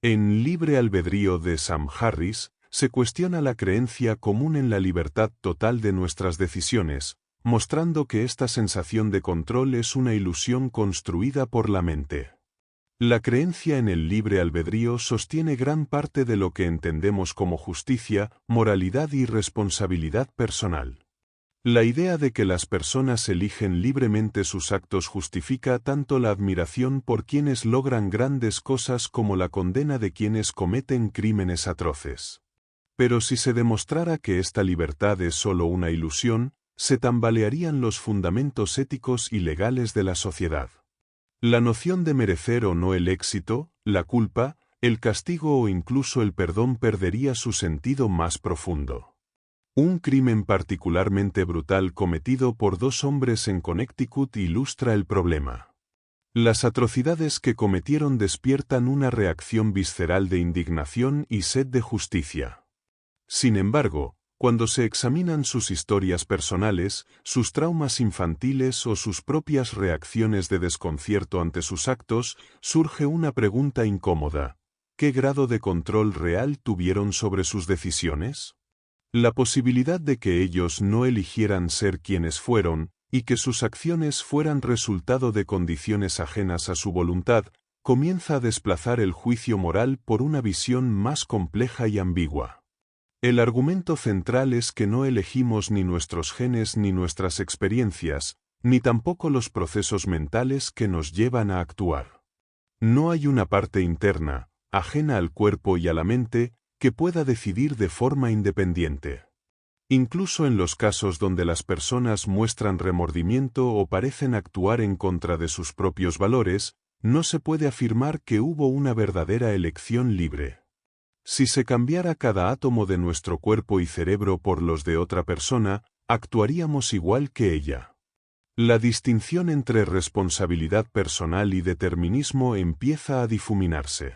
En Libre albedrío de Sam Harris, se cuestiona la creencia común en la libertad total de nuestras decisiones, mostrando que esta sensación de control es una ilusión construida por la mente. La creencia en el libre albedrío sostiene gran parte de lo que entendemos como justicia, moralidad y responsabilidad personal. La idea de que las personas eligen libremente sus actos justifica tanto la admiración por quienes logran grandes cosas como la condena de quienes cometen crímenes atroces. Pero si se demostrara que esta libertad es solo una ilusión, se tambalearían los fundamentos éticos y legales de la sociedad. La noción de merecer o no el éxito, la culpa, el castigo o incluso el perdón perdería su sentido más profundo. Un crimen particularmente brutal cometido por dos hombres en Connecticut ilustra el problema. Las atrocidades que cometieron despiertan una reacción visceral de indignación y sed de justicia. Sin embargo, cuando se examinan sus historias personales, sus traumas infantiles o sus propias reacciones de desconcierto ante sus actos, surge una pregunta incómoda: ¿qué grado de control real tuvieron sobre sus decisiones? La posibilidad de que ellos no eligieran ser quienes fueron, y que sus acciones fueran resultado de condiciones ajenas a su voluntad, comienza a desplazar el juicio moral por una visión más compleja y ambigua. El argumento central es que no elegimos ni nuestros genes ni nuestras experiencias, ni tampoco los procesos mentales que nos llevan a actuar. No hay una parte interna, ajena al cuerpo y a la mente, que pueda decidir de forma independiente. Incluso en los casos donde las personas muestran remordimiento o parecen actuar en contra de sus propios valores, no se puede afirmar que hubo una verdadera elección libre. Si se cambiara cada átomo de nuestro cuerpo y cerebro por los de otra persona, actuaríamos igual que ella. La distinción entre responsabilidad personal y determinismo empieza a difuminarse.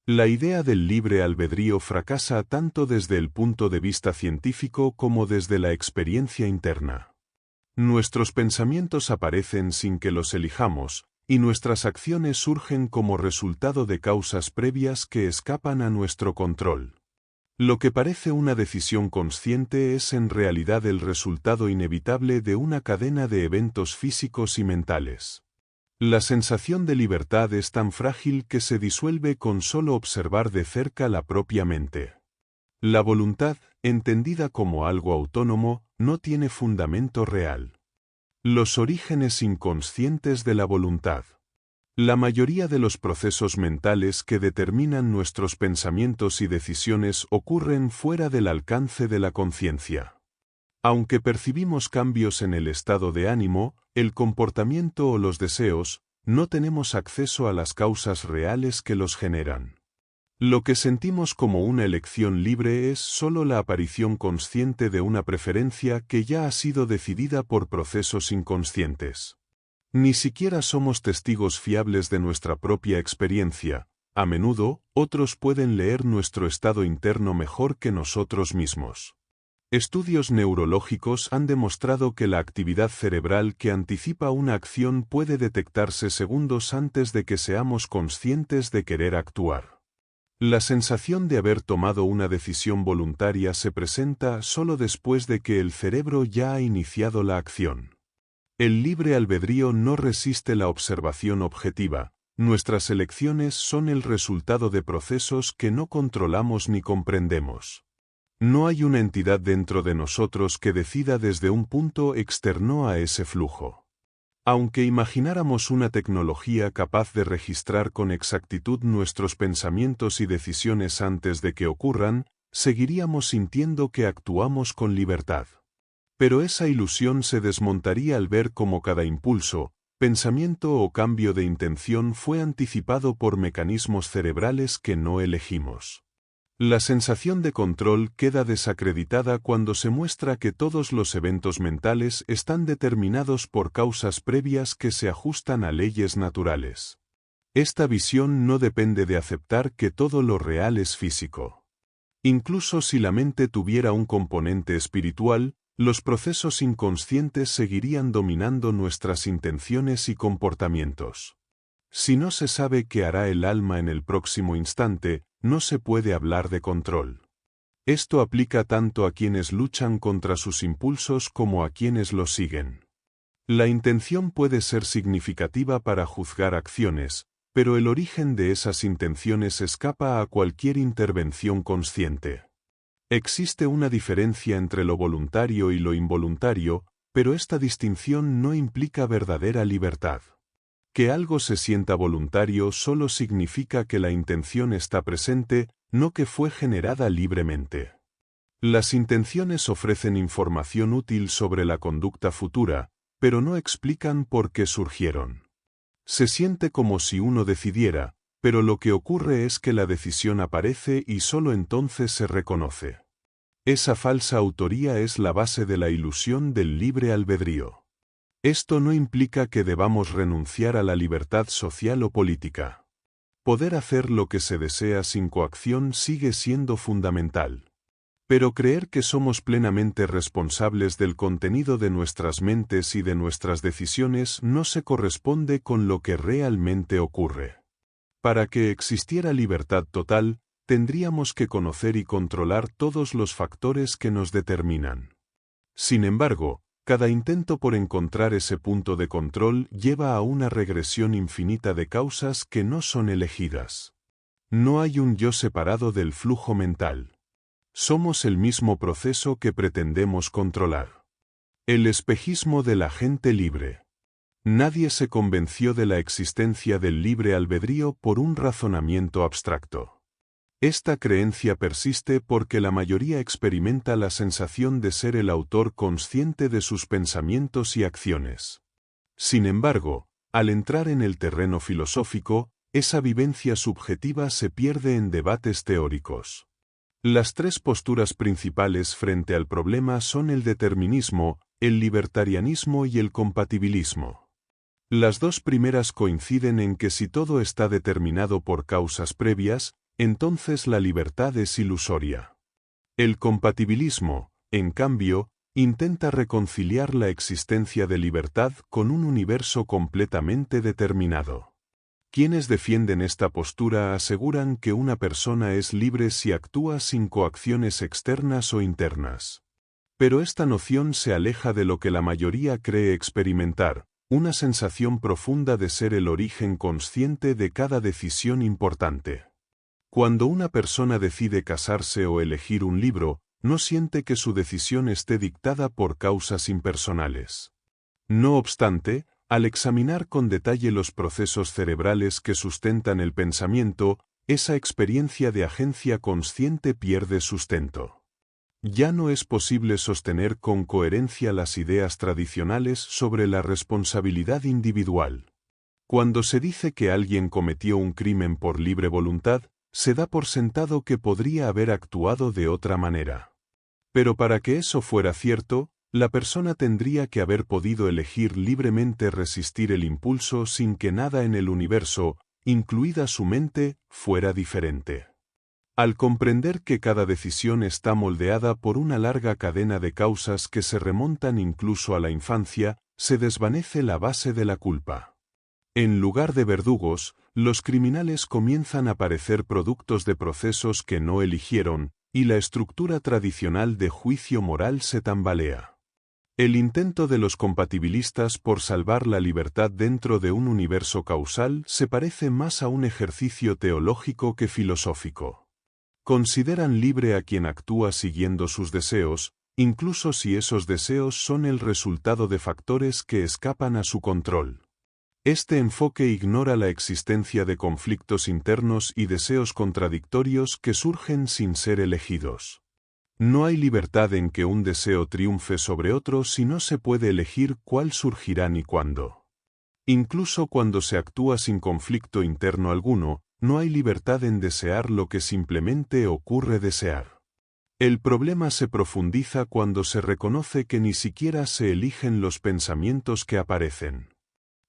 La idea del libre albedrío fracasa tanto desde el punto de vista científico como desde la experiencia interna. Nuestros pensamientos aparecen sin que los elijamos, y nuestras acciones surgen como resultado de causas previas que escapan a nuestro control. Lo que parece una decisión consciente es en realidad el resultado inevitable de una cadena de eventos físicos y mentales. La sensación de libertad es tan frágil que se disuelve con solo observar de cerca la propia mente. La voluntad, entendida como algo autónomo, no tiene fundamento real. Los orígenes inconscientes de la voluntad. La mayoría de los procesos mentales que determinan nuestros pensamientos y decisiones ocurren fuera del alcance de la conciencia. Aunque percibimos cambios en el estado de ánimo, el comportamiento o los deseos, no tenemos acceso a las causas reales que los generan. Lo que sentimos como una elección libre es solo la aparición consciente de una preferencia que ya ha sido decidida por procesos inconscientes. Ni siquiera somos testigos fiables de nuestra propia experiencia. A menudo, otros pueden leer nuestro estado interno mejor que nosotros mismos. Estudios neurológicos han demostrado que la actividad cerebral que anticipa una acción puede detectarse segundos antes de que seamos conscientes de querer actuar. La sensación de haber tomado una decisión voluntaria se presenta solo después de que el cerebro ya ha iniciado la acción. El libre albedrío no resiste la observación objetiva. Nuestras elecciones son el resultado de procesos que no controlamos ni comprendemos. No hay una entidad dentro de nosotros que decida desde un punto externo a ese flujo. Aunque imagináramos una tecnología capaz de registrar con exactitud nuestros pensamientos y decisiones antes de que ocurran, seguiríamos sintiendo que actuamos con libertad. Pero esa ilusión se desmontaría al ver cómo cada impulso, pensamiento o cambio de intención fue anticipado por mecanismos cerebrales que no elegimos. La sensación de control queda desacreditada cuando se muestra que todos los eventos mentales están determinados por causas previas que se ajustan a leyes naturales. Esta visión no depende de aceptar que todo lo real es físico. Incluso si la mente tuviera un componente espiritual, los procesos inconscientes seguirían dominando nuestras intenciones y comportamientos. Si no se sabe qué hará el alma en el próximo instante, no se puede hablar de control. Esto aplica tanto a quienes luchan contra sus impulsos como a quienes los siguen. La intención puede ser significativa para juzgar acciones, pero el origen de esas intenciones escapa a cualquier intervención consciente. Existe una diferencia entre lo voluntario y lo involuntario, pero esta distinción no implica verdadera libertad. Que algo se sienta voluntario solo significa que la intención está presente, no que fue generada libremente. Las intenciones ofrecen información útil sobre la conducta futura, pero no explican por qué surgieron. Se siente como si uno decidiera, pero lo que ocurre es que la decisión aparece y solo entonces se reconoce. Esa falsa autoría es la base de la ilusión del libre albedrío. Esto no implica que debamos renunciar a la libertad social o política. Poder hacer lo que se desea sin coacción sigue siendo fundamental. Pero creer que somos plenamente responsables del contenido de nuestras mentes y de nuestras decisiones no se corresponde con lo que realmente ocurre. Para que existiera libertad total, tendríamos que conocer y controlar todos los factores que nos determinan. Sin embargo, cada intento por encontrar ese punto de control lleva a una regresión infinita de causas que no son elegidas. No hay un yo separado del flujo mental. Somos el mismo proceso que pretendemos controlar. El espejismo de la gente libre. Nadie se convenció de la existencia del libre albedrío por un razonamiento abstracto. Esta creencia persiste porque la mayoría experimenta la sensación de ser el autor consciente de sus pensamientos y acciones. Sin embargo, al entrar en el terreno filosófico, esa vivencia subjetiva se pierde en debates teóricos. Las tres posturas principales frente al problema son el determinismo, el libertarianismo y el compatibilismo. Las dos primeras coinciden en que si todo está determinado por causas previas, entonces la libertad es ilusoria. El compatibilismo, en cambio, intenta reconciliar la existencia de libertad con un universo completamente determinado. Quienes defienden esta postura aseguran que una persona es libre si actúa sin coacciones externas o internas. Pero esta noción se aleja de lo que la mayoría cree experimentar, una sensación profunda de ser el origen consciente de cada decisión importante. Cuando una persona decide casarse o elegir un libro, no siente que su decisión esté dictada por causas impersonales. No obstante, al examinar con detalle los procesos cerebrales que sustentan el pensamiento, esa experiencia de agencia consciente pierde sustento. Ya no es posible sostener con coherencia las ideas tradicionales sobre la responsabilidad individual. Cuando se dice que alguien cometió un crimen por libre voluntad, se da por sentado que podría haber actuado de otra manera. Pero para que eso fuera cierto, la persona tendría que haber podido elegir libremente resistir el impulso sin que nada en el universo, incluida su mente, fuera diferente. Al comprender que cada decisión está moldeada por una larga cadena de causas que se remontan incluso a la infancia, se desvanece la base de la culpa. En lugar de verdugos, los criminales comienzan a parecer productos de procesos que no eligieron, y la estructura tradicional de juicio moral se tambalea. El intento de los compatibilistas por salvar la libertad dentro de un universo causal se parece más a un ejercicio teológico que filosófico. Consideran libre a quien actúa siguiendo sus deseos, incluso si esos deseos son el resultado de factores que escapan a su control. Este enfoque ignora la existencia de conflictos internos y deseos contradictorios que surgen sin ser elegidos. No hay libertad en que un deseo triunfe sobre otro si no se puede elegir cuál surgirá ni cuándo. Incluso cuando se actúa sin conflicto interno alguno, no hay libertad en desear lo que simplemente ocurre desear. El problema se profundiza cuando se reconoce que ni siquiera se eligen los pensamientos que aparecen.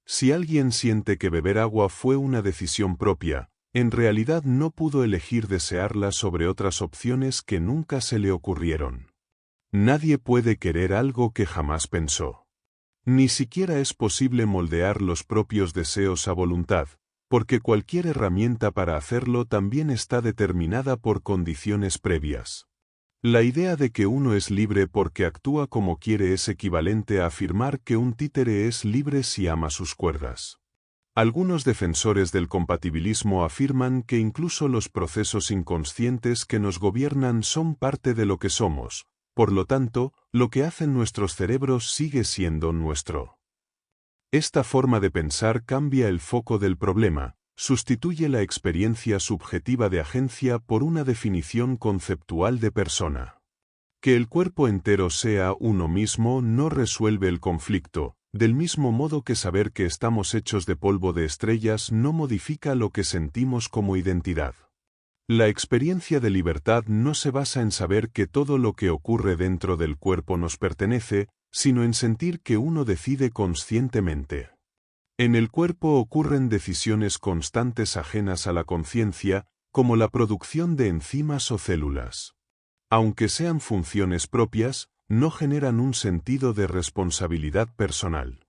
Si alguien siente que beber agua fue una decisión propia, en realidad no pudo elegir desearla sobre otras opciones que nunca se le ocurrieron. Nadie puede querer algo que jamás pensó. Ni siquiera es posible moldear los propios deseos a voluntad, porque cualquier herramienta para hacerlo también está determinada por condiciones previas. La idea de que uno es libre porque actúa como quiere es equivalente a afirmar que un títere es libre si ama sus cuerdas. Algunos defensores del compatibilismo afirman que incluso los procesos inconscientes que nos gobiernan son parte de lo que somos, por lo tanto, lo que hacen nuestros cerebros sigue siendo nuestro. Esta forma de pensar cambia el foco del problema, sustituye la experiencia subjetiva de agencia por una definición conceptual de persona. Que el cuerpo entero sea uno mismo no resuelve el conflicto, del mismo modo que saber que estamos hechos de polvo de estrellas no modifica lo que sentimos como identidad. La experiencia de libertad no se basa en saber que todo lo que ocurre dentro del cuerpo nos pertenece, sino en sentir que uno decide conscientemente. En el cuerpo ocurren decisiones constantes ajenas a la conciencia, como la producción de enzimas o células. Aunque sean funciones propias, no generan un sentido de responsabilidad personal.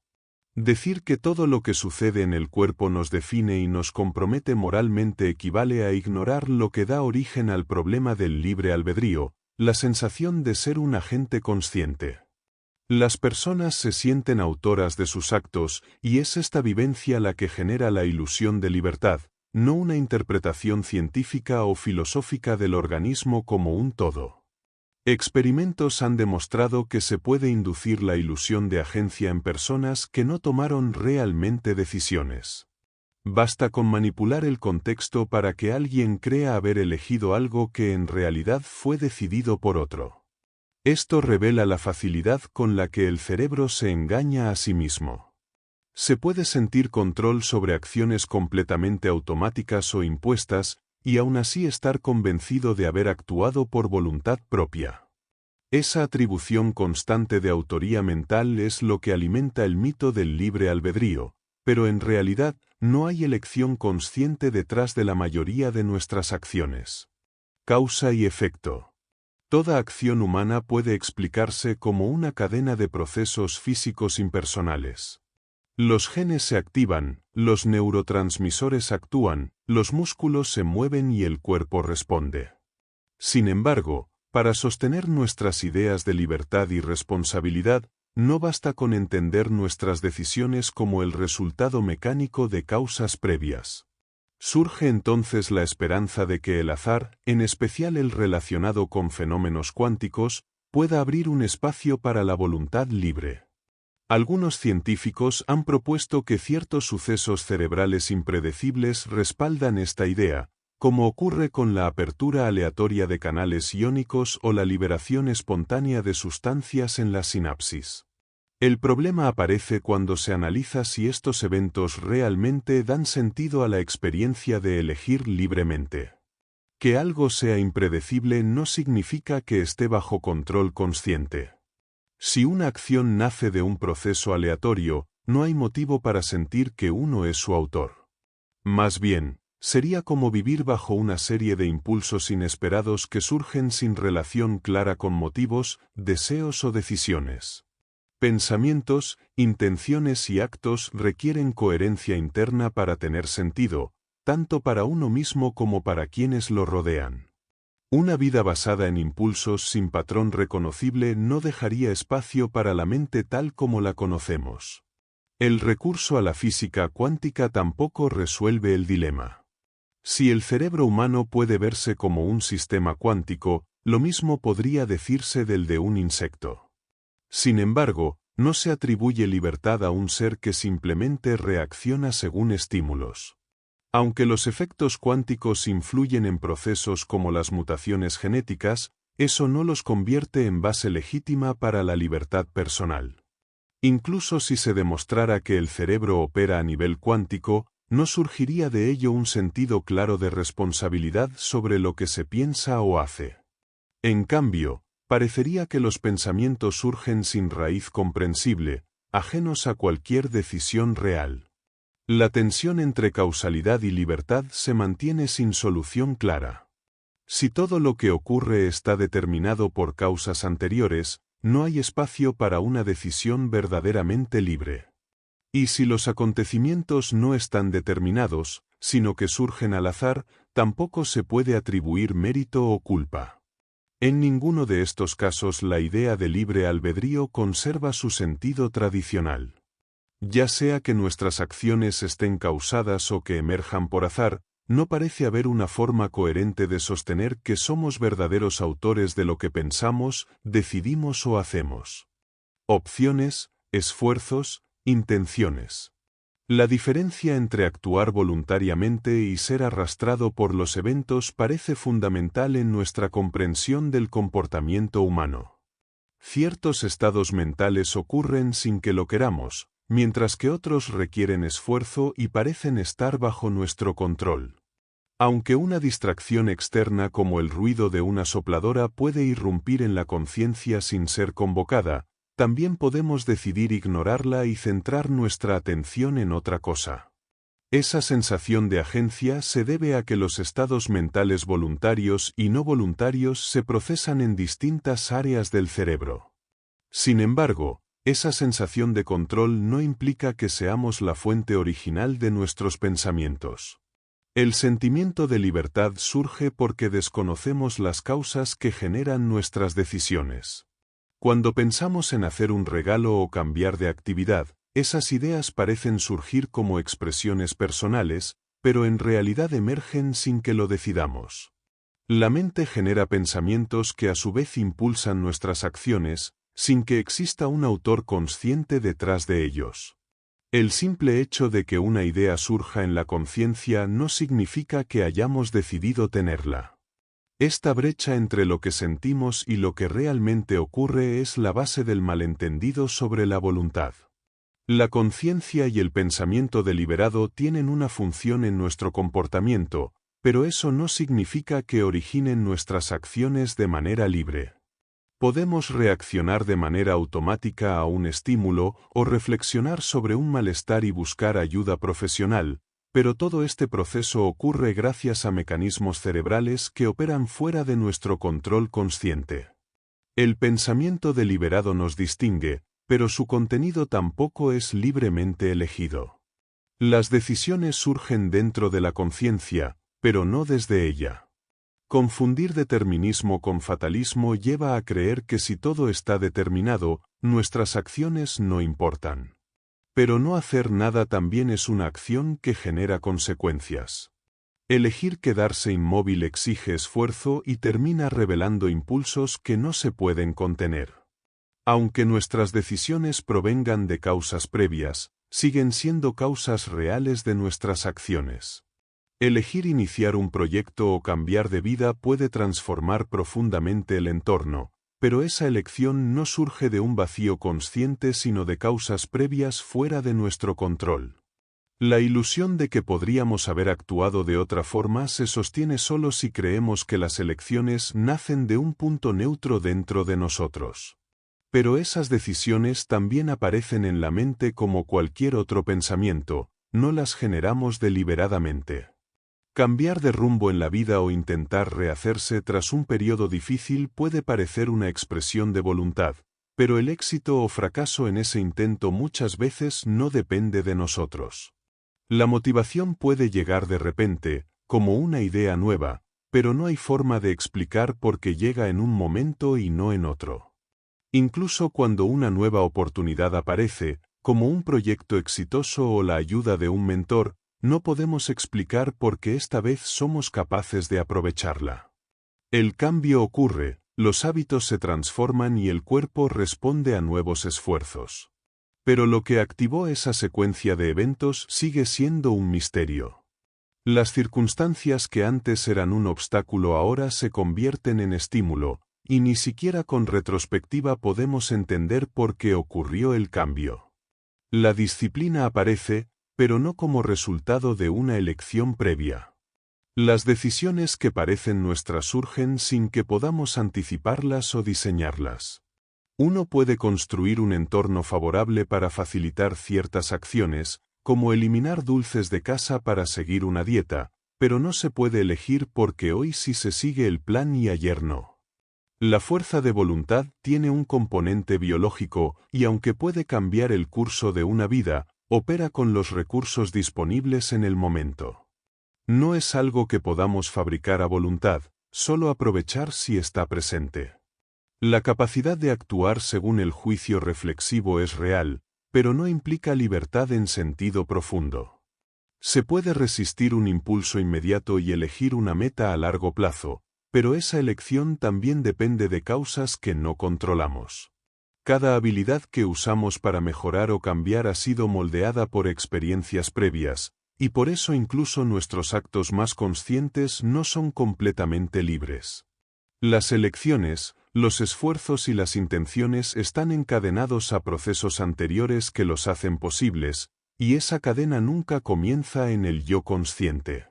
Decir que todo lo que sucede en el cuerpo nos define y nos compromete moralmente equivale a ignorar lo que da origen al problema del libre albedrío, la sensación de ser un agente consciente. Las personas se sienten autoras de sus actos, y es esta vivencia la que genera la ilusión de libertad, no una interpretación científica o filosófica del organismo como un todo. Experimentos han demostrado que se puede inducir la ilusión de agencia en personas que no tomaron realmente decisiones. Basta con manipular el contexto para que alguien crea haber elegido algo que en realidad fue decidido por otro. Esto revela la facilidad con la que el cerebro se engaña a sí mismo. Se puede sentir control sobre acciones completamente automáticas o impuestas, y aún así estar convencido de haber actuado por voluntad propia. Esa atribución constante de autoría mental es lo que alimenta el mito del libre albedrío, pero en realidad no hay elección consciente detrás de la mayoría de nuestras acciones. Causa y efecto. Toda acción humana puede explicarse como una cadena de procesos físicos impersonales. Los genes se activan, los neurotransmisores actúan, los músculos se mueven y el cuerpo responde. Sin embargo, para sostener nuestras ideas de libertad y responsabilidad, no basta con entender nuestras decisiones como el resultado mecánico de causas previas. Surge entonces la esperanza de que el azar, en especial el relacionado con fenómenos cuánticos, pueda abrir un espacio para la voluntad libre. Algunos científicos han propuesto que ciertos sucesos cerebrales impredecibles respaldan esta idea, como ocurre con la apertura aleatoria de canales iónicos o la liberación espontánea de sustancias en la sinapsis. El problema aparece cuando se analiza si estos eventos realmente dan sentido a la experiencia de elegir libremente. Que algo sea impredecible no significa que esté bajo control consciente. Si una acción nace de un proceso aleatorio, no hay motivo para sentir que uno es su autor. Más bien, sería como vivir bajo una serie de impulsos inesperados que surgen sin relación clara con motivos, deseos o decisiones. Pensamientos, intenciones y actos requieren coherencia interna para tener sentido, tanto para uno mismo como para quienes lo rodean. Una vida basada en impulsos sin patrón reconocible no dejaría espacio para la mente tal como la conocemos. El recurso a la física cuántica tampoco resuelve el dilema. Si el cerebro humano puede verse como un sistema cuántico, lo mismo podría decirse del de un insecto. Sin embargo, no se atribuye libertad a un ser que simplemente reacciona según estímulos. Aunque los efectos cuánticos influyen en procesos como las mutaciones genéticas, eso no los convierte en base legítima para la libertad personal. Incluso si se demostrara que el cerebro opera a nivel cuántico, no surgiría de ello un sentido claro de responsabilidad sobre lo que se piensa o hace. En cambio, parecería que los pensamientos surgen sin raíz comprensible, ajenos a cualquier decisión real. La tensión entre causalidad y libertad se mantiene sin solución clara. Si todo lo que ocurre está determinado por causas anteriores, no hay espacio para una decisión verdaderamente libre. Y si los acontecimientos no están determinados, sino que surgen al azar, tampoco se puede atribuir mérito o culpa. En ninguno de estos casos la idea de libre albedrío conserva su sentido tradicional. Ya sea que nuestras acciones estén causadas o que emerjan por azar, no parece haber una forma coherente de sostener que somos verdaderos autores de lo que pensamos, decidimos o hacemos. Opciones, esfuerzos, intenciones. La diferencia entre actuar voluntariamente y ser arrastrado por los eventos parece fundamental en nuestra comprensión del comportamiento humano. Ciertos estados mentales ocurren sin que lo queramos, mientras que otros requieren esfuerzo y parecen estar bajo nuestro control. Aunque una distracción externa como el ruido de una sopladora puede irrumpir en la conciencia sin ser convocada, también podemos decidir ignorarla y centrar nuestra atención en otra cosa. Esa sensación de agencia se debe a que los estados mentales voluntarios y no voluntarios se procesan en distintas áreas del cerebro. Sin embargo, esa sensación de control no implica que seamos la fuente original de nuestros pensamientos. El sentimiento de libertad surge porque desconocemos las causas que generan nuestras decisiones. Cuando pensamos en hacer un regalo o cambiar de actividad, esas ideas parecen surgir como expresiones personales, pero en realidad emergen sin que lo decidamos. La mente genera pensamientos que a su vez impulsan nuestras acciones, sin que exista un autor consciente detrás de ellos. El simple hecho de que una idea surja en la conciencia no significa que hayamos decidido tenerla. Esta brecha entre lo que sentimos y lo que realmente ocurre es la base del malentendido sobre la voluntad. La conciencia y el pensamiento deliberado tienen una función en nuestro comportamiento, pero eso no significa que originen nuestras acciones de manera libre. Podemos reaccionar de manera automática a un estímulo o reflexionar sobre un malestar y buscar ayuda profesional, pero todo este proceso ocurre gracias a mecanismos cerebrales que operan fuera de nuestro control consciente. El pensamiento deliberado nos distingue, pero su contenido tampoco es libremente elegido. Las decisiones surgen dentro de la conciencia, pero no desde ella. Confundir determinismo con fatalismo lleva a creer que si todo está determinado, nuestras acciones no importan. Pero no hacer nada también es una acción que genera consecuencias. Elegir quedarse inmóvil exige esfuerzo y termina revelando impulsos que no se pueden contener. Aunque nuestras decisiones provengan de causas previas, siguen siendo causas reales de nuestras acciones. Elegir iniciar un proyecto o cambiar de vida puede transformar profundamente el entorno, pero esa elección no surge de un vacío consciente sino de causas previas fuera de nuestro control. La ilusión de que podríamos haber actuado de otra forma se sostiene solo si creemos que las elecciones nacen de un punto neutro dentro de nosotros. Pero esas decisiones también aparecen en la mente como cualquier otro pensamiento, no las generamos deliberadamente. Cambiar de rumbo en la vida o intentar rehacerse tras un periodo difícil puede parecer una expresión de voluntad, pero el éxito o fracaso en ese intento muchas veces no depende de nosotros. La motivación puede llegar de repente, como una idea nueva, pero no hay forma de explicar por qué llega en un momento y no en otro. Incluso cuando una nueva oportunidad aparece, como un proyecto exitoso o la ayuda de un mentor, no podemos explicar por qué esta vez somos capaces de aprovecharla. El cambio ocurre, los hábitos se transforman y el cuerpo responde a nuevos esfuerzos. Pero lo que activó esa secuencia de eventos sigue siendo un misterio. Las circunstancias que antes eran un obstáculo ahora se convierten en estímulo, y ni siquiera con retrospectiva podemos entender por qué ocurrió el cambio. La disciplina aparece, pero no como resultado de una elección previa. Las decisiones que parecen nuestras surgen sin que podamos anticiparlas o diseñarlas. Uno puede construir un entorno favorable para facilitar ciertas acciones, como eliminar dulces de casa para seguir una dieta, pero no se puede elegir porque hoy sí se sigue el plan y ayer no. La fuerza de voluntad tiene un componente biológico y aunque puede cambiar el curso de una vida, opera con los recursos disponibles en el momento. No es algo que podamos fabricar a voluntad, solo aprovechar si está presente. La capacidad de actuar según el juicio reflexivo es real, pero no implica libertad en sentido profundo. Se puede resistir un impulso inmediato y elegir una meta a largo plazo, pero esa elección también depende de causas que no controlamos. Cada habilidad que usamos para mejorar o cambiar ha sido moldeada por experiencias previas, y por eso incluso nuestros actos más conscientes no son completamente libres. Las elecciones, los esfuerzos y las intenciones están encadenados a procesos anteriores que los hacen posibles, y esa cadena nunca comienza en el yo consciente.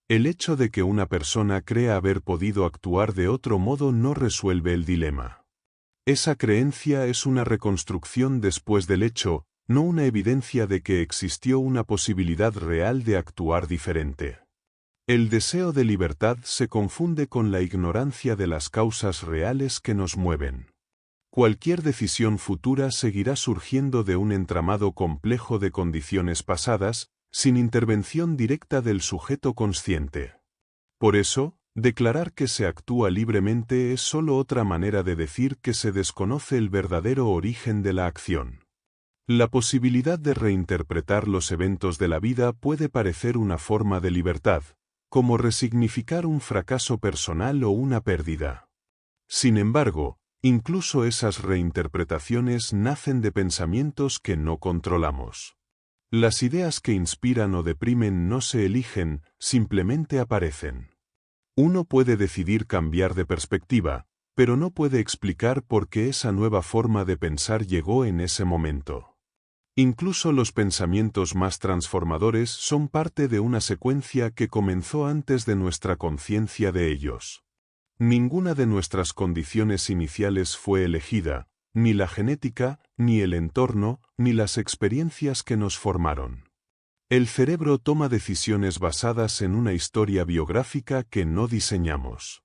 El hecho de que una persona crea haber podido actuar de otro modo no resuelve el dilema. Esa creencia es una reconstrucción después del hecho, no una evidencia de que existió una posibilidad real de actuar diferente. El deseo de libertad se confunde con la ignorancia de las causas reales que nos mueven. Cualquier decisión futura seguirá surgiendo de un entramado complejo de condiciones pasadas, sin intervención directa del sujeto consciente. Por eso, declarar que se actúa libremente es solo otra manera de decir que se desconoce el verdadero origen de la acción. La posibilidad de reinterpretar los eventos de la vida puede parecer una forma de libertad, como resignificar un fracaso personal o una pérdida. Sin embargo, incluso esas reinterpretaciones nacen de pensamientos que no controlamos. Las ideas que inspiran o deprimen no se eligen, simplemente aparecen. Uno puede decidir cambiar de perspectiva, pero no puede explicar por qué esa nueva forma de pensar llegó en ese momento. Incluso los pensamientos más transformadores son parte de una secuencia que comenzó antes de nuestra conciencia de ellos. Ninguna de nuestras condiciones iniciales fue elegida, ni la genética, ni el entorno, ni las experiencias que nos formaron. El cerebro toma decisiones basadas en una historia biográfica que no diseñamos.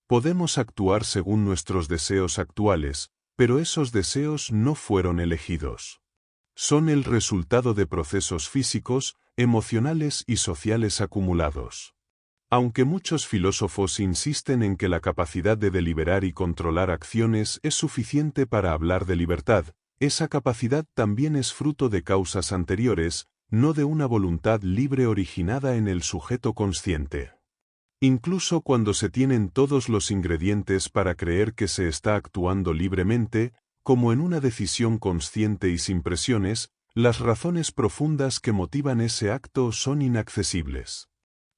Podemos actuar según nuestros deseos actuales, pero esos deseos no fueron elegidos. Son el resultado de procesos físicos, emocionales y sociales acumulados. Aunque muchos filósofos insisten en que la capacidad de deliberar y controlar acciones es suficiente para hablar de libertad, esa capacidad también es fruto de causas anteriores, no de una voluntad libre originada en el sujeto consciente. Incluso cuando se tienen todos los ingredientes para creer que se está actuando libremente, como en una decisión consciente y sin presiones, las razones profundas que motivan ese acto son inaccesibles.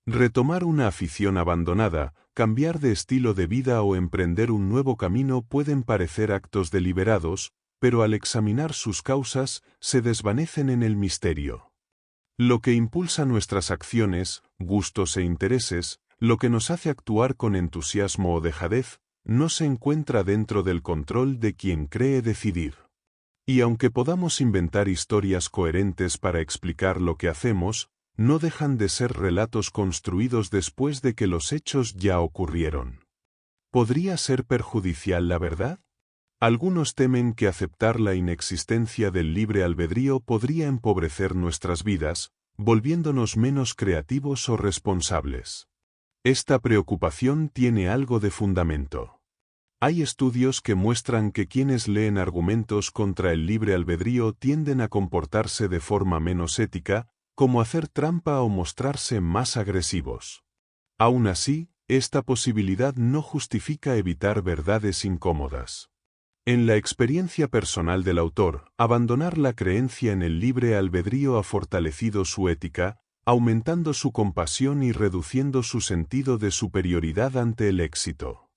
Retomar una afición abandonada, cambiar de estilo de vida o emprender un nuevo camino pueden parecer actos deliberados, pero al examinar sus causas, se desvanecen en el misterio. Lo que impulsa nuestras acciones, gustos e intereses, lo que nos hace actuar con entusiasmo o dejadez, no se encuentra dentro del control de quien cree decidir. Y aunque podamos inventar historias coherentes para explicar lo que hacemos, no dejan de ser relatos construidos después de que los hechos ya ocurrieron. ¿Podría ser perjudicial la verdad? Algunos temen que aceptar la inexistencia del libre albedrío podría empobrecer nuestras vidas, volviéndonos menos creativos o responsables. Esta preocupación tiene algo de fundamento. Hay estudios que muestran que quienes leen argumentos contra el libre albedrío tienden a comportarse de forma menos ética, como hacer trampa o mostrarse más agresivos. Aún así, esta posibilidad no justifica evitar verdades incómodas. En la experiencia personal del autor, abandonar la creencia en el libre albedrío ha fortalecido su ética, aumentando su compasión y reduciendo su sentido de superioridad ante el éxito.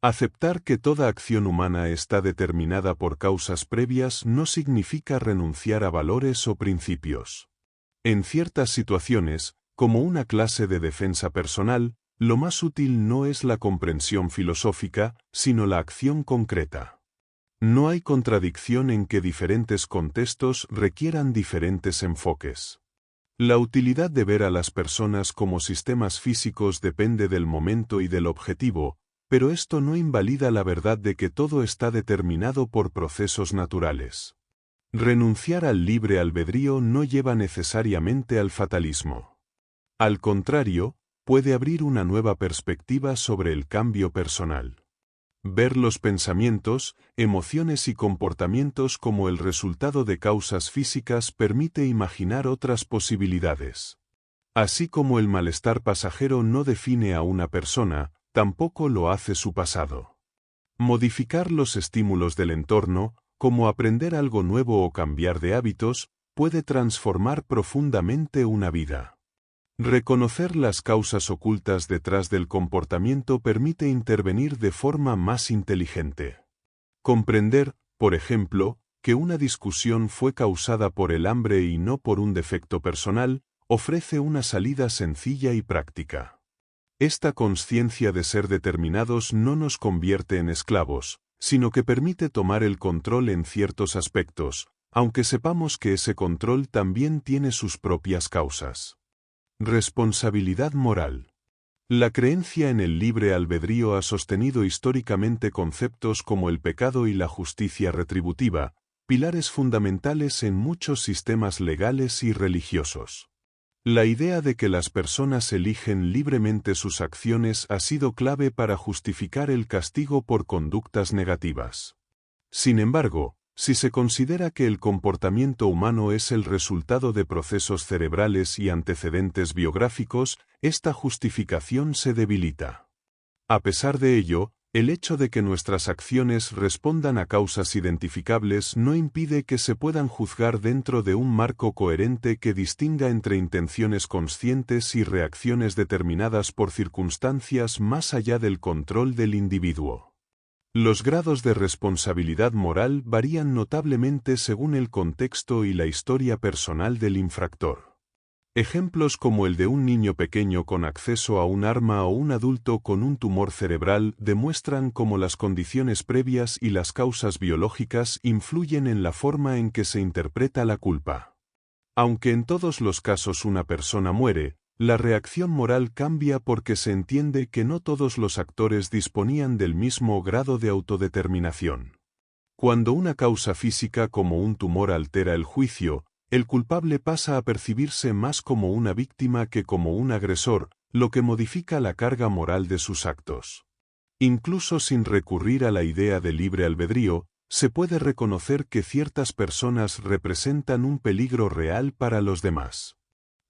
Aceptar que toda acción humana está determinada por causas previas no significa renunciar a valores o principios. En ciertas situaciones, como una clase de defensa personal, lo más útil no es la comprensión filosófica, sino la acción concreta. No hay contradicción en que diferentes contextos requieran diferentes enfoques. La utilidad de ver a las personas como sistemas físicos depende del momento y del objetivo, pero esto no invalida la verdad de que todo está determinado por procesos naturales. Renunciar al libre albedrío no lleva necesariamente al fatalismo. Al contrario, puede abrir una nueva perspectiva sobre el cambio personal. Ver los pensamientos, emociones y comportamientos como el resultado de causas físicas permite imaginar otras posibilidades. Así como el malestar pasajero no define a una persona, tampoco lo hace su pasado. Modificar los estímulos del entorno, como aprender algo nuevo o cambiar de hábitos, puede transformar profundamente una vida. Reconocer las causas ocultas detrás del comportamiento permite intervenir de forma más inteligente. Comprender, por ejemplo, que una discusión fue causada por el hambre y no por un defecto personal, ofrece una salida sencilla y práctica. Esta consciencia de ser determinados no nos convierte en esclavos, sino que permite tomar el control en ciertos aspectos, aunque sepamos que ese control también tiene sus propias causas. Responsabilidad moral. La creencia en el libre albedrío ha sostenido históricamente conceptos como el pecado y la justicia retributiva, pilares fundamentales en muchos sistemas legales y religiosos. La idea de que las personas eligen libremente sus acciones ha sido clave para justificar el castigo por conductas negativas. Sin embargo, si se considera que el comportamiento humano es el resultado de procesos cerebrales y antecedentes biográficos, esta justificación se debilita. A pesar de ello, el hecho de que nuestras acciones respondan a causas identificables no impide que se puedan juzgar dentro de un marco coherente que distinga entre intenciones conscientes y reacciones determinadas por circunstancias más allá del control del individuo. Los grados de responsabilidad moral varían notablemente según el contexto y la historia personal del infractor. Ejemplos como el de un niño pequeño con acceso a un arma o un adulto con un tumor cerebral demuestran cómo las condiciones previas y las causas biológicas influyen en la forma en que se interpreta la culpa. Aunque en todos los casos una persona muere, la reacción moral cambia porque se entiende que no todos los actores disponían del mismo grado de autodeterminación. Cuando una causa física como un tumor altera el juicio, el culpable pasa a percibirse más como una víctima que como un agresor, lo que modifica la carga moral de sus actos. Incluso sin recurrir a la idea de libre albedrío, se puede reconocer que ciertas personas representan un peligro real para los demás.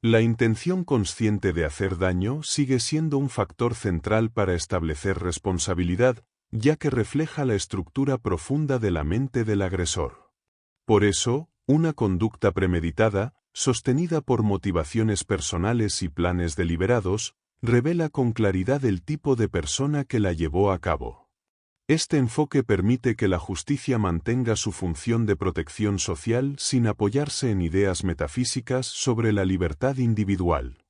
La intención consciente de hacer daño sigue siendo un factor central para establecer responsabilidad, ya que refleja la estructura profunda de la mente del agresor. Por eso, una conducta premeditada, sostenida por motivaciones personales y planes deliberados, revela con claridad el tipo de persona que la llevó a cabo. Este enfoque permite que la justicia mantenga su función de protección social sin apoyarse en ideas metafísicas sobre la libertad individual.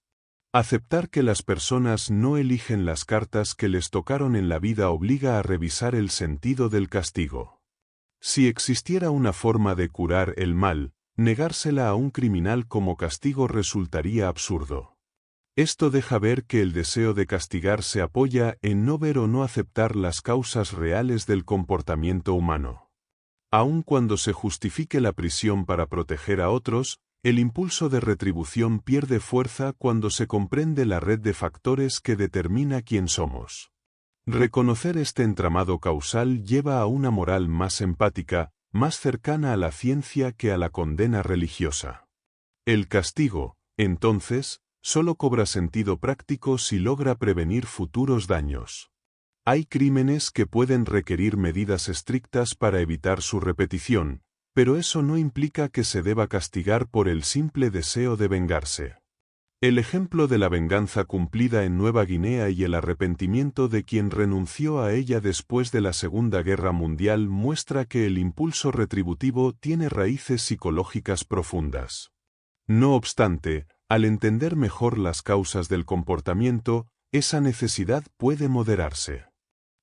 Aceptar que las personas no eligen las cartas que les tocaron en la vida obliga a revisar el sentido del castigo. Si existiera una forma de curar el mal, negársela a un criminal como castigo resultaría absurdo. Esto deja ver que el deseo de castigar se apoya en no ver o no aceptar las causas reales del comportamiento humano. Aun cuando se justifique la prisión para proteger a otros, el impulso de retribución pierde fuerza cuando se comprende la red de factores que determina quién somos. Reconocer este entramado causal lleva a una moral más empática, más cercana a la ciencia que a la condena religiosa. El castigo, entonces, solo cobra sentido práctico si logra prevenir futuros daños. Hay crímenes que pueden requerir medidas estrictas para evitar su repetición, pero eso no implica que se deba castigar por el simple deseo de vengarse. El ejemplo de la venganza cumplida en Nueva Guinea y el arrepentimiento de quien renunció a ella después de la Segunda Guerra Mundial muestra que el impulso retributivo tiene raíces psicológicas profundas. No obstante, al entender mejor las causas del comportamiento, esa necesidad puede moderarse.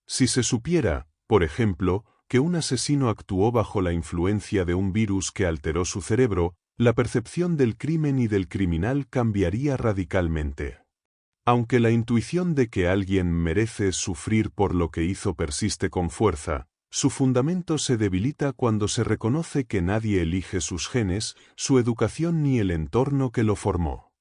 Si se supiera, por ejemplo, que un asesino actuó bajo la influencia de un virus que alteró su cerebro, la percepción del crimen y del criminal cambiaría radicalmente. Aunque la intuición de que alguien merece sufrir por lo que hizo persiste con fuerza, su fundamento se debilita cuando se reconoce que nadie elige sus genes, su educación ni el entorno que lo formó.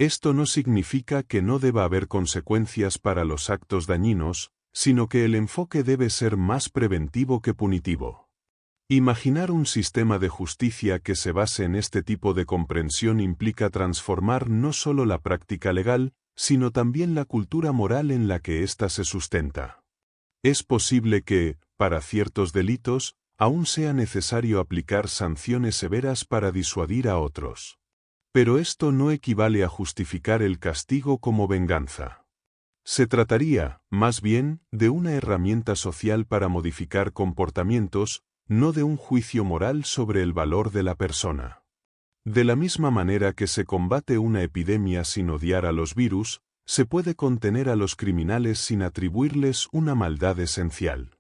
Esto no significa que no deba haber consecuencias para los actos dañinos, sino que el enfoque debe ser más preventivo que punitivo. Imaginar un sistema de justicia que se base en este tipo de comprensión implica transformar no solo la práctica legal, sino también la cultura moral en la que ésta se sustenta. Es posible que, para ciertos delitos, aún sea necesario aplicar sanciones severas para disuadir a otros. Pero esto no equivale a justificar el castigo como venganza. Se trataría, más bien, de una herramienta social para modificar comportamientos, no de un juicio moral sobre el valor de la persona. De la misma manera que se combate una epidemia sin odiar a los virus, se puede contener a los criminales sin atribuirles una maldad esencial.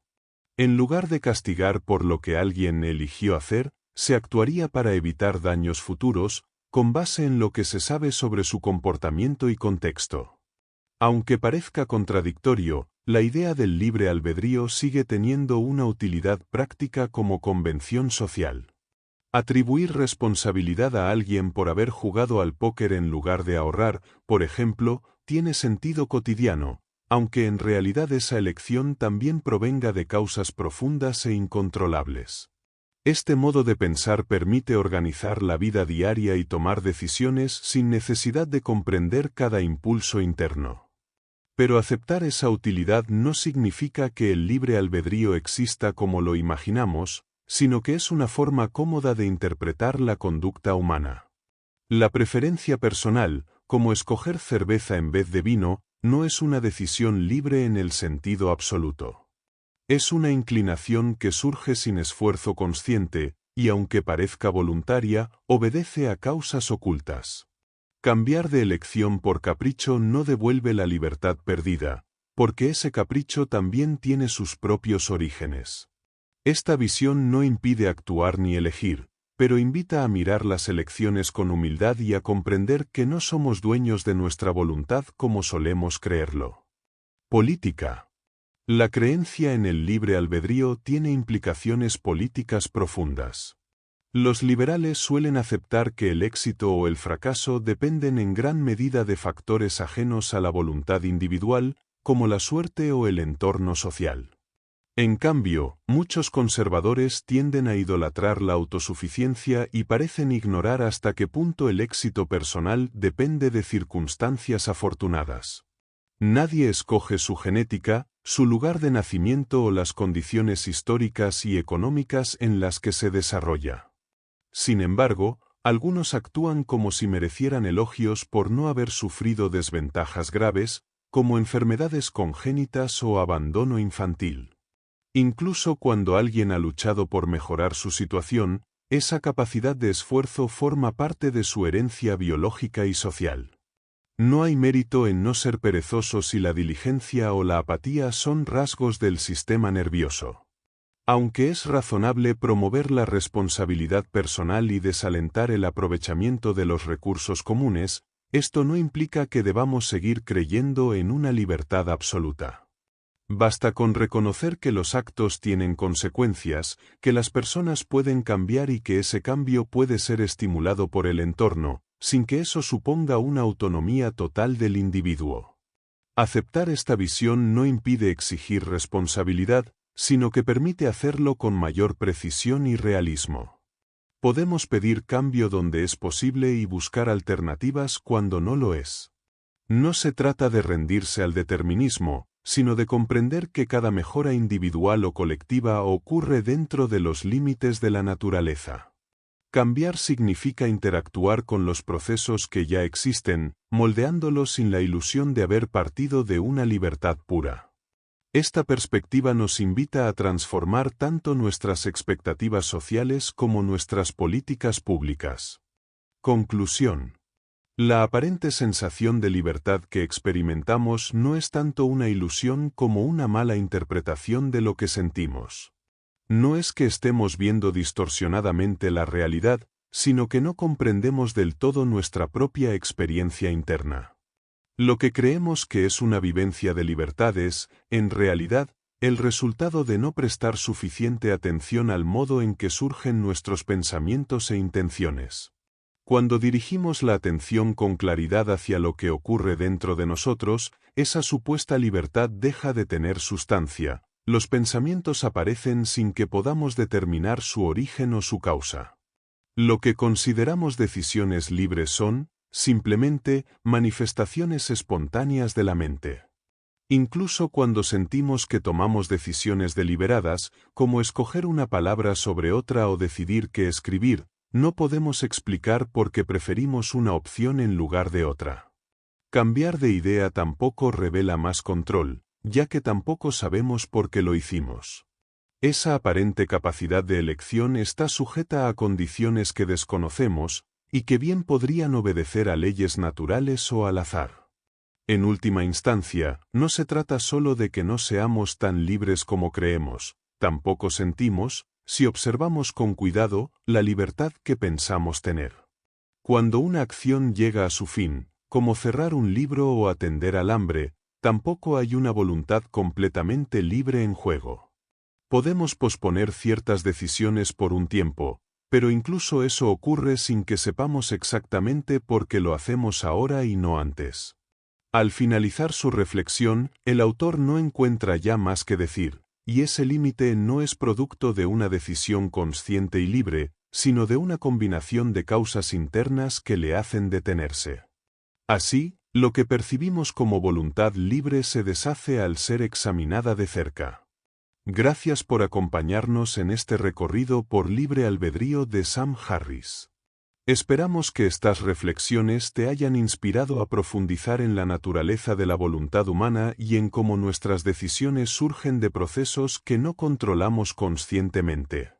En lugar de castigar por lo que alguien eligió hacer, se actuaría para evitar daños futuros, con base en lo que se sabe sobre su comportamiento y contexto. Aunque parezca contradictorio, la idea del libre albedrío sigue teniendo una utilidad práctica como convención social. Atribuir responsabilidad a alguien por haber jugado al póquer en lugar de ahorrar, por ejemplo, tiene sentido cotidiano, aunque en realidad esa elección también provenga de causas profundas e incontrolables. Este modo de pensar permite organizar la vida diaria y tomar decisiones sin necesidad de comprender cada impulso interno. Pero aceptar esa utilidad no significa que el libre albedrío exista como lo imaginamos, sino que es una forma cómoda de interpretar la conducta humana. La preferencia personal, como escoger cerveza en vez de vino, no es una decisión libre en el sentido absoluto. Es una inclinación que surge sin esfuerzo consciente, y aunque parezca voluntaria, obedece a causas ocultas. Cambiar de elección por capricho no devuelve la libertad perdida, porque ese capricho también tiene sus propios orígenes. Esta visión no impide actuar ni elegir, pero invita a mirar las elecciones con humildad y a comprender que no somos dueños de nuestra voluntad como solemos creerlo. Política. La creencia en el libre albedrío tiene implicaciones políticas profundas. Los liberales suelen aceptar que el éxito o el fracaso dependen en gran medida de factores ajenos a la voluntad individual, como la suerte o el entorno social. En cambio, muchos conservadores tienden a idolatrar la autosuficiencia y parecen ignorar hasta qué punto el éxito personal depende de circunstancias afortunadas. Nadie escoge su genética, su lugar de nacimiento o las condiciones históricas y económicas en las que se desarrolla. Sin embargo, algunos actúan como si merecieran elogios por no haber sufrido desventajas graves, como enfermedades congénitas o abandono infantil. Incluso cuando alguien ha luchado por mejorar su situación, esa capacidad de esfuerzo forma parte de su herencia biológica y social. No hay mérito en no ser perezoso si la diligencia o la apatía son rasgos del sistema nervioso. Aunque es razonable promover la responsabilidad personal y desalentar el aprovechamiento de los recursos comunes, esto no implica que debamos seguir creyendo en una libertad absoluta. Basta con reconocer que los actos tienen consecuencias, que las personas pueden cambiar y que ese cambio puede ser estimulado por el entorno, sin que eso suponga una autonomía total del individuo. Aceptar esta visión no impide exigir responsabilidad, sino que permite hacerlo con mayor precisión y realismo. Podemos pedir cambio donde es posible y buscar alternativas cuando no lo es. No se trata de rendirse al determinismo, sino de comprender que cada mejora individual o colectiva ocurre dentro de los límites de la naturaleza. Cambiar significa interactuar con los procesos que ya existen, moldeándolos sin la ilusión de haber partido de una libertad pura. Esta perspectiva nos invita a transformar tanto nuestras expectativas sociales como nuestras políticas públicas. Conclusión. La aparente sensación de libertad que experimentamos no es tanto una ilusión como una mala interpretación de lo que sentimos. No es que estemos viendo distorsionadamente la realidad, sino que no comprendemos del todo nuestra propia experiencia interna. Lo que creemos que es una vivencia de libertad es, en realidad, el resultado de no prestar suficiente atención al modo en que surgen nuestros pensamientos e intenciones. Cuando dirigimos la atención con claridad hacia lo que ocurre dentro de nosotros, esa supuesta libertad deja de tener sustancia. Los pensamientos aparecen sin que podamos determinar su origen o su causa. Lo que consideramos decisiones libres son, simplemente, manifestaciones espontáneas de la mente. Incluso cuando sentimos que tomamos decisiones deliberadas, como escoger una palabra sobre otra o decidir qué escribir, no podemos explicar por qué preferimos una opción en lugar de otra. Cambiar de idea tampoco revela más control, ya que tampoco sabemos por qué lo hicimos. Esa aparente capacidad de elección está sujeta a condiciones que desconocemos, y que bien podrían obedecer a leyes naturales o al azar. En última instancia, no se trata solo de que no seamos tan libres como creemos, tampoco sentimos, si observamos con cuidado, la libertad que pensamos tener. Cuando una acción llega a su fin, como cerrar un libro o atender al hambre, tampoco hay una voluntad completamente libre en juego. Podemos posponer ciertas decisiones por un tiempo, pero incluso eso ocurre sin que sepamos exactamente por qué lo hacemos ahora y no antes. Al finalizar su reflexión, el autor no encuentra ya más que decir, y ese límite no es producto de una decisión consciente y libre, sino de una combinación de causas internas que le hacen detenerse. Así, lo que percibimos como voluntad libre se deshace al ser examinada de cerca. Gracias por acompañarnos en este recorrido por libre albedrío de Sam Harris. Esperamos que estas reflexiones te hayan inspirado a profundizar en la naturaleza de la voluntad humana y en cómo nuestras decisiones surgen de procesos que no controlamos conscientemente.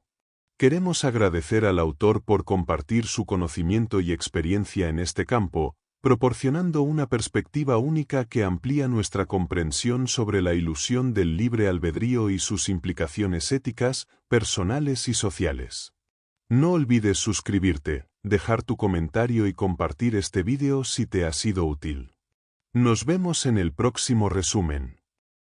Queremos agradecer al autor por compartir su conocimiento y experiencia en este campo, proporcionando una perspectiva única que amplía nuestra comprensión sobre la ilusión del libre albedrío y sus implicaciones éticas, personales y sociales. No olvides suscribirte, dejar tu comentario y compartir este vídeo si te ha sido útil. Nos vemos en el próximo resumen.